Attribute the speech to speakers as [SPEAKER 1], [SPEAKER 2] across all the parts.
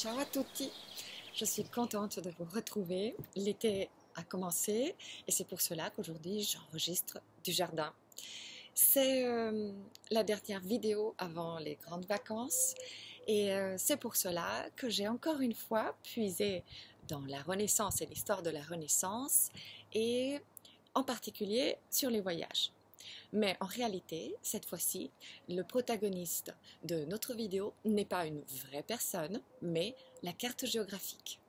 [SPEAKER 1] Ciao à tutti, je suis contente de vous retrouver. L'été a commencé et c'est pour cela qu'aujourd'hui j'enregistre du jardin. C'est la dernière vidéo avant les grandes vacances et c'est pour cela que j'ai encore une fois puisé dans la Renaissance et l'histoire de la Renaissance et en particulier sur les voyages. Mais en réalité, cette fois-ci, le protagoniste de notre vidéo n'est pas une vraie personne, mais la carte géographique.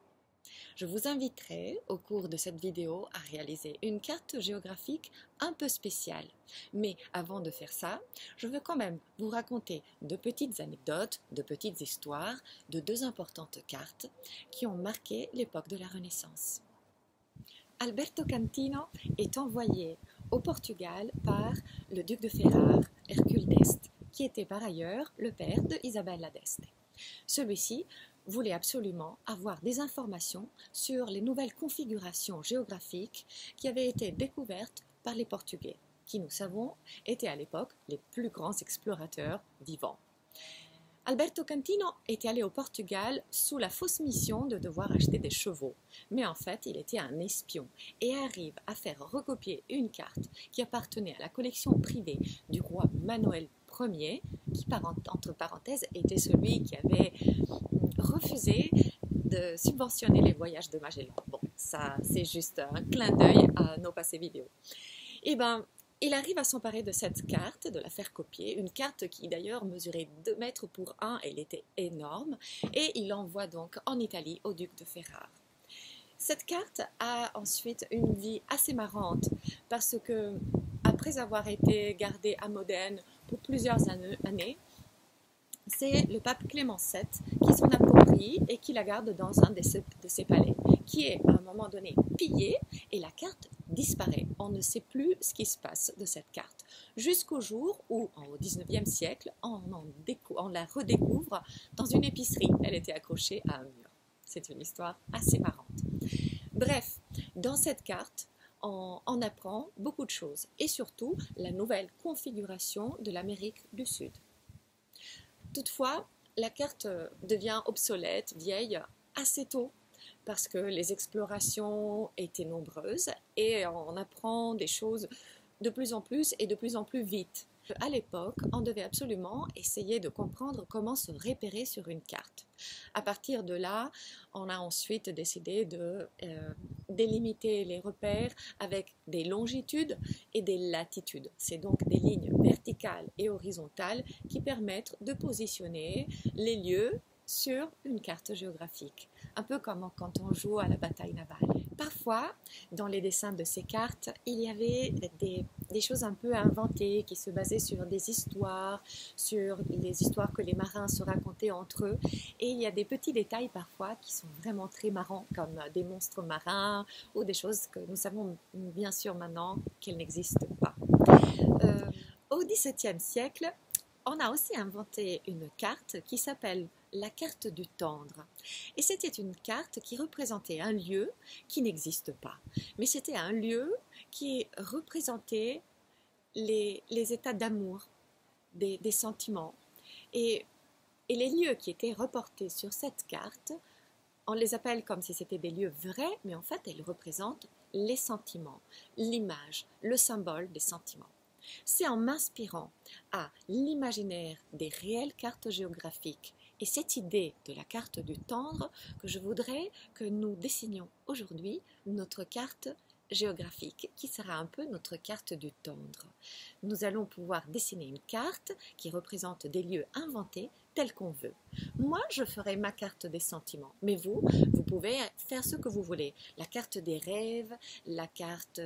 [SPEAKER 1] Je vous inviterai au cours de cette vidéo à réaliser une carte géographique un peu spéciale. Mais avant de faire ça, je veux quand même vous raconter de petites anecdotes, de petites histoires de deux importantes cartes qui ont marqué l'époque de la Renaissance. Alberto Contino est envoyé au Portugal par le duc de Ferrare, Hercule d'Este, qui était par ailleurs le père de Isabella d'Este. Celui-ci voulait absolument avoir des informations sur les nouvelles configurations géographiques qui avaient été découvertes par les Portugais, qui, nous savons, étaient à l'époque les plus grands explorateurs vivants. Alberto Contino était allé au Portugal sous la fausse mission de devoir acheter des chevaux, mais en fait il était un espion et arrive à faire recopier une carte qui appartenait à la collection privée du roi Manuel Ier, qui entre parenthèses était celui qui avait refusé de subventionner les voyages de Magellan. Bon, ça c'est juste un clin d'œil à nos passés vidéo. Et ben, il arrive à s'emparer de cette carte, de la faire copier, une carte qui d'ailleurs mesurait 2 mètres pour 1, elle était énorme, et il l'envoie donc en Italie au duc de Ferrare. Cette carte a ensuite une vie assez marrante, parce que après avoir été gardée à Modène pour plusieurs années, c'est le pape Clément VII qui s'en approprie et qui la garde dans un de ses palais, qui est à un moment donné pillé et la carte disparaît. On ne sait plus ce qui se passe de cette carte. Jusqu'au jour où, au XIXe siècle, on la redécouvre dans une épicerie. Elle était accrochée à un mur. C'est une histoire assez marrante. Bref, dans cette carte, on apprend beaucoup de choses et surtout la nouvelle configuration de l'Amérique du Sud. Toutefois, la carte devient obsolète, vieille, assez tôt, parce que les explorations étaient nombreuses et on apprend des choses de plus en plus et de plus en plus vite. À l'époque, on devait absolument essayer de comprendre comment se repérer sur une carte. À partir de là, on a ensuite décidé de délimiter les repères avec des longitudes et des latitudes. C'est donc des lignes verticales et horizontales qui permettent de positionner les lieux sur une carte géographique, un peu comme quand on joue à la bataille navale. Parfois, dans les dessins de ces cartes, il y avait des choses un peu inventées qui se basaient sur des histoires, sur les histoires que les marins se racontaient entre eux. Et il y a des petits détails parfois qui sont vraiment très marrants, comme des monstres marins ou des choses que nous savons bien sûr maintenant qu'elles n'existent pas. Au XVIIe siècle, on a aussi inventé une carte qui s'appelle la carte du tendre. Et c'était une carte qui représentait un lieu qui n'existe pas. Mais c'était un lieu qui représentait les états d'amour, des sentiments. Et les lieux qui étaient reportés sur cette carte, on les appelle comme si c'était des lieux vrais, mais en fait, elles représentent les sentiments, l'image, le symbole des sentiments. C'est en m'inspirant à l'imaginaire des réelles cartes géographiques et cette idée de la carte du tendre que je voudrais que nous dessinions aujourd'hui notre carte géographique qui sera un peu notre carte du tendre. Nous allons pouvoir dessiner une carte qui représente des lieux inventés tels qu'on veut. Moi, je ferai ma carte des sentiments, mais vous pouvez faire ce que vous voulez. La carte des rêves, la carte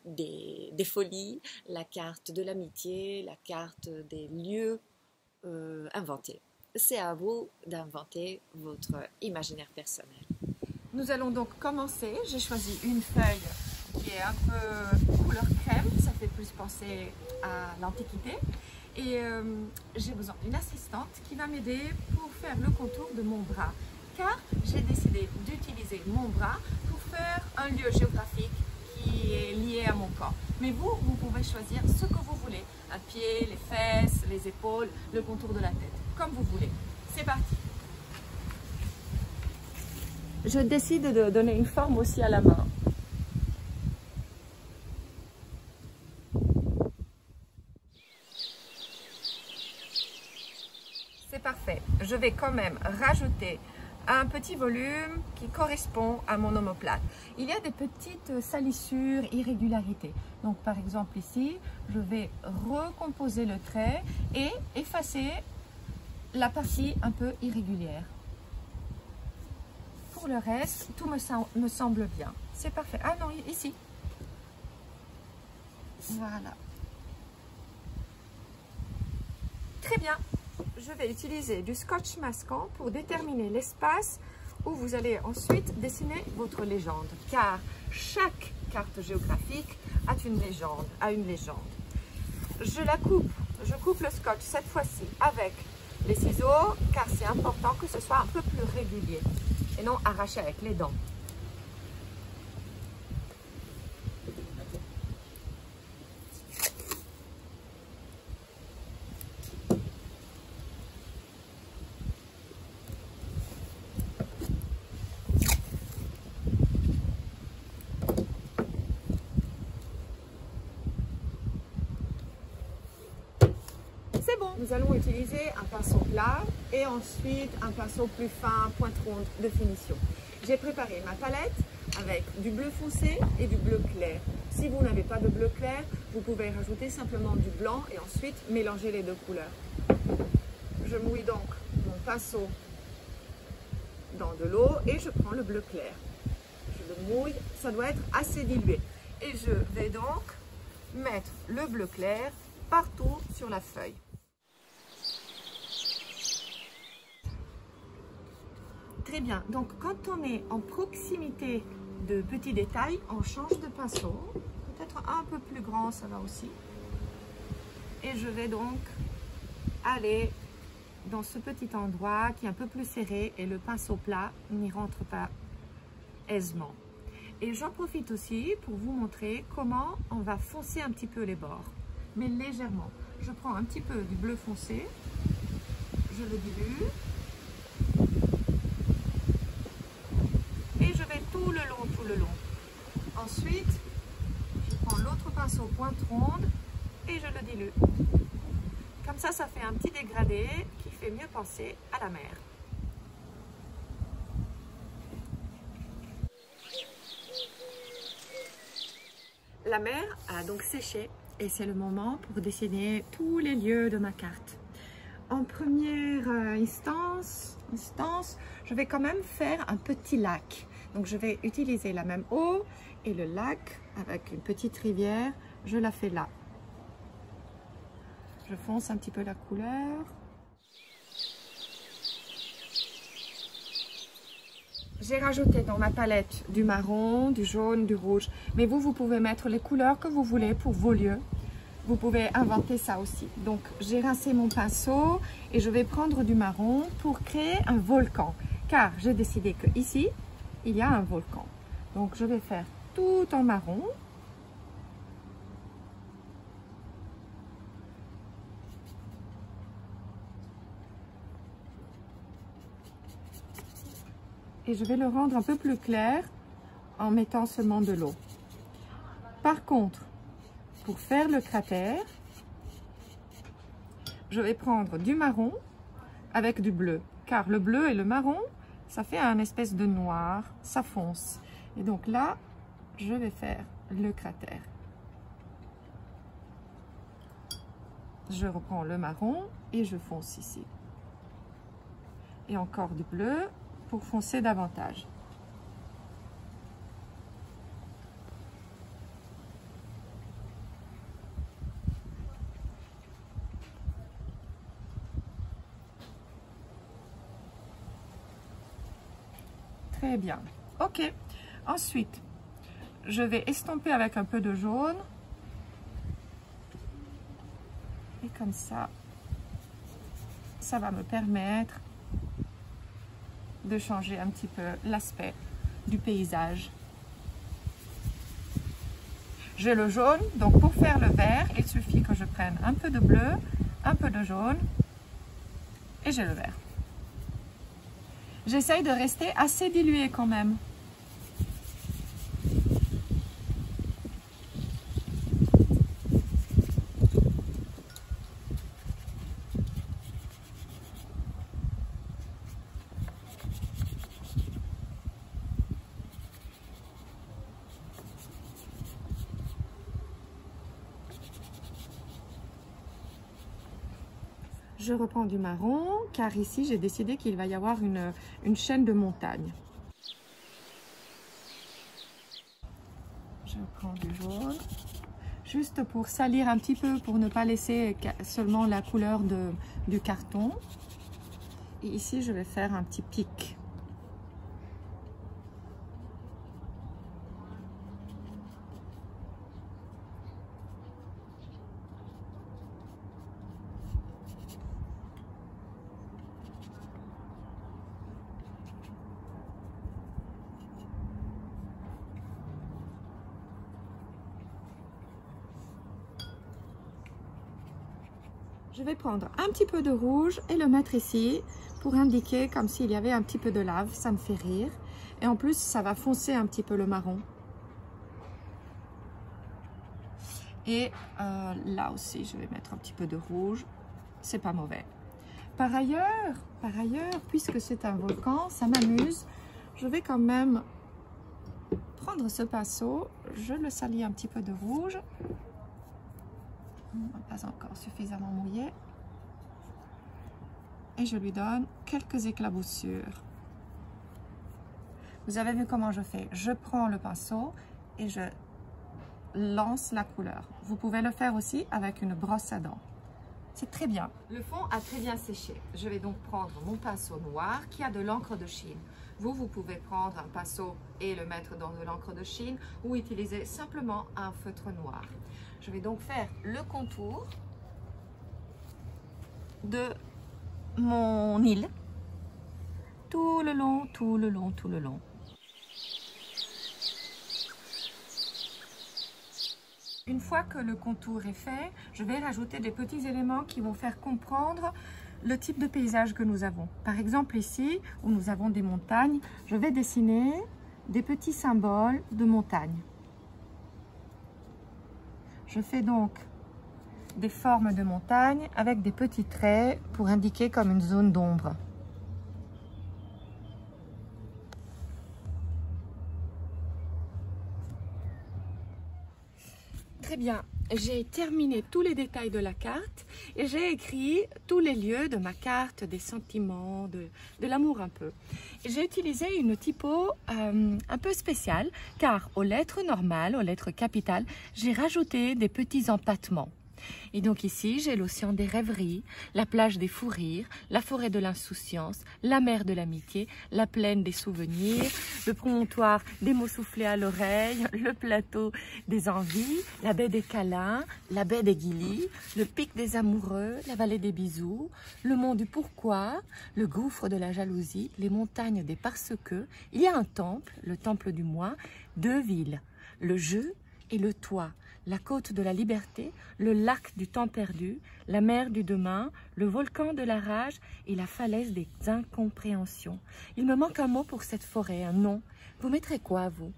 [SPEAKER 1] des folies, la carte de l'amitié, la carte des lieux inventés. C'est à vous d'inventer votre imaginaire personnel. Nous allons donc commencer. J'ai choisi une feuille qui est un peu couleur crème, ça fait plus penser à l'Antiquité. Et j'ai besoin d'une assistante qui va m'aider pour faire le contour de mon bras. Car j'ai décidé d'utiliser mon bras pour faire un lieu géographique qui est lié à mon corps. Mais vous pouvez choisir ce que vous voulez. Un pied, les fesses, les épaules, le contour de la tête, comme vous voulez. C'est parti! je décide de donner une forme aussi à la main. C'est parfait. Je vais quand même rajouter un petit volume qui correspond à mon omoplate. Il y a des petites salissures, irrégularités. Donc par exemple ici, je vais recomposer le trait et effacer la partie un peu irrégulière. Pour le reste, tout me semble bien. C'est parfait. Ah non, ici. Voilà. Très bien. Je vais utiliser du scotch masquant pour déterminer l'espace où vous allez ensuite dessiner votre légende. Car chaque carte géographique a une légende. Je coupe le scotch cette fois-ci avec les ciseaux car c'est important que ce soit un peu plus régulier et non arraché avec les dents. C'est bon. Nous allons utiliser un pinceau plat et ensuite un pinceau plus fin, pointe ronde de finition. J'ai préparé ma palette avec du bleu foncé et du bleu clair. Si vous n'avez pas de bleu clair, vous pouvez rajouter simplement du blanc et ensuite mélanger les deux couleurs. Je mouille donc mon pinceau dans de l'eau et je prends le bleu clair. Je le mouille, ça doit être assez dilué. Et je vais donc mettre le bleu clair partout sur la feuille. Très bien, donc quand on est en proximité de petits détails, on change de pinceau, peut-être un peu plus grand, ça va aussi. Et je vais donc aller dans ce petit endroit qui est un peu plus serré et le pinceau plat n'y rentre pas aisément. Et j'en profite aussi pour vous montrer comment on va foncer un petit peu les bords, mais légèrement. Je prends un petit peu du bleu foncé, je le dilue. Et je vais tout le long. Ensuite, je prends l'autre pinceau pointe ronde et je le dilue. Comme ça fait un petit dégradé qui fait mieux penser à la mer. La mer a donc séché et c'est le moment pour dessiner tous les lieux de ma carte. En première instance, je vais quand même faire un petit lac. Donc je vais utiliser la même eau et le lac avec une petite rivière, je la fais là. Je fonce un petit peu la couleur. J'ai rajouté dans ma palette du marron, du jaune, du rouge. Mais vous pouvez mettre les couleurs que vous voulez pour vos lieux. Vous pouvez inventer ça aussi. Donc, j'ai rincé mon pinceau et je vais prendre du marron pour créer un volcan. Car j'ai décidé que ici, il y a un volcan. Donc, je vais faire tout en marron. Et je vais le rendre un peu plus clair en mettant seulement de l'eau. Par contre, pour faire le cratère, je vais prendre du marron avec du bleu. Car le bleu et le marron, ça fait un espèce de noir, ça fonce. Et donc là, je vais faire le cratère. Je reprends le marron et je fonce ici. Et encore du bleu pour foncer davantage. Très bien. Ok. Ensuite, je vais estomper avec un peu de jaune. Et comme ça, ça va me permettre de changer un petit peu l'aspect du paysage. J'ai le jaune, donc pour faire le vert, il suffit que je prenne un peu de bleu, un peu de jaune et j'ai le vert.
[SPEAKER 2] J'essaye de rester assez diluée quand même. Je reprends du marron car ici j'ai décidé qu'il va y avoir une chaîne de montagnes. Je prends du jaune, juste pour salir un petit peu, pour ne pas laisser seulement la couleur du carton. Et ici je vais faire un petit pic. Je vais prendre un petit peu de rouge et le mettre ici pour indiquer comme s'il y avait un petit peu de lave, ça me fait rire. Et en plus, ça va foncer un petit peu le marron. Et là aussi, je vais mettre un petit peu de rouge, c'est pas mauvais. Par ailleurs, puisque c'est un volcan, ça m'amuse, je vais quand même prendre ce pinceau, je le salis un petit peu de rouge. Pas encore suffisamment mouillé, et je lui donne quelques éclaboussures. Vous avez vu comment je fais? Je prends le pinceau et je lance la couleur. Vous pouvez le faire aussi avec une brosse à dents. C'est très bien. Le fond a très bien séché. Je vais donc prendre mon pinceau noir qui a de l'encre de Chine. Vous pouvez prendre un pinceau et le mettre dans de l'encre de Chine ou utiliser simplement un feutre noir. Je vais donc faire le contour de mon île tout le long, tout le long, tout le long. Une fois que le contour est fait, je vais rajouter des petits éléments qui vont faire comprendre le type de paysage que nous avons. Par exemple ici, où nous avons des montagnes, je vais dessiner des petits symboles de montagne. Je fais donc des formes de montagne avec des petits traits pour indiquer comme une zone d'ombre. Très bien, j'ai terminé tous les détails de la carte et j'ai écrit tous les lieux de ma carte, des sentiments, de l'amour un peu. J'ai utilisé une typo un peu spéciale car aux lettres normales, aux lettres capitales, j'ai rajouté des petits empattements. Et donc ici, j'ai l'océan des rêveries, la plage des fous rires, la forêt de l'insouciance, la mer de l'amitié, la plaine des souvenirs, le promontoire des mots soufflés à l'oreille, le plateau des envies, la baie des câlins, la baie des guilis, le pic des amoureux, la vallée des bisous, le mont du pourquoi, le gouffre de la jalousie, les montagnes des parce-que. Il y a un temple, le temple du moi, deux villes, le jeu et le toi, la côte de la liberté, le lac du temps perdu, la mer du demain, le volcan de la rage et la falaise des incompréhensions. Il me manque un mot pour cette forêt, un nom. Vous mettrez quoi, vous?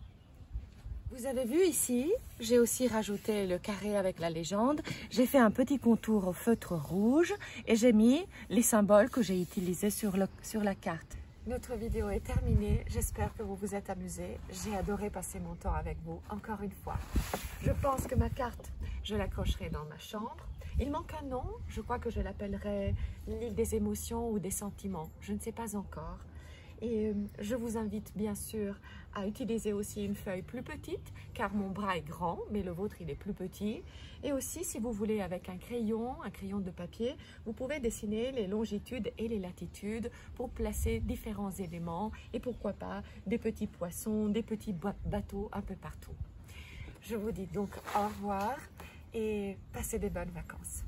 [SPEAKER 2] Vous avez vu ici, j'ai aussi rajouté le carré avec la légende. J'ai fait un petit contour au feutre rouge et j'ai mis les symboles que j'ai utilisés sur la carte. Notre vidéo est terminée, j'espère que vous vous êtes amusés. J'ai adoré passer mon temps avec vous, encore une fois. Je pense que ma carte, je l'accrocherai dans ma chambre. Il manque un nom, je crois que je l'appellerai l'île des émotions ou des sentiments, je ne sais pas encore. Et je vous invite bien sûr à utiliser aussi une feuille plus petite, car mon bras est grand, mais le vôtre il est plus petit. Et aussi, si vous voulez, avec un crayon de papier, vous pouvez dessiner les longitudes et les latitudes pour placer différents éléments et pourquoi pas des petits poissons, des petits bateaux un peu partout. Je vous dis donc au revoir et passez des bonnes vacances.